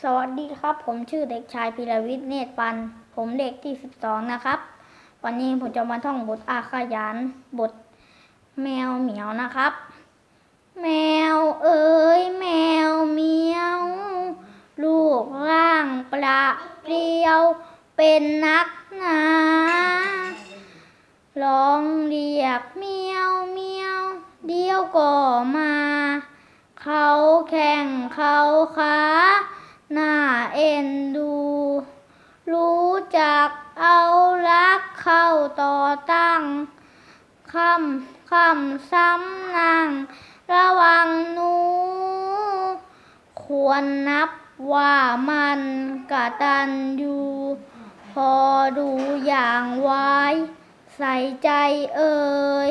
สวัสดีครับผมชื่อเด็กชายพีรวิทย์เนตรปันผมเด็กที่12นะครับวันนี้ผมจะมาท่องบทอาขยานบทแมวเหมียวนะครับแมวเอ๋ยแมวเหมียวรูปร่างประเปรียวเป็นนักหนาร้องเรียกเมียวเมียวเดี๋ยวก็มาเขาแข่งเขาขาน่าเอ็นดูรู้จักเอารักเข้าต่อตั้งคำซ้ำนางระวังหนูควรนับว่ามันกตัญญูพอดูอย่างไว้ใส่ใจเอ่ย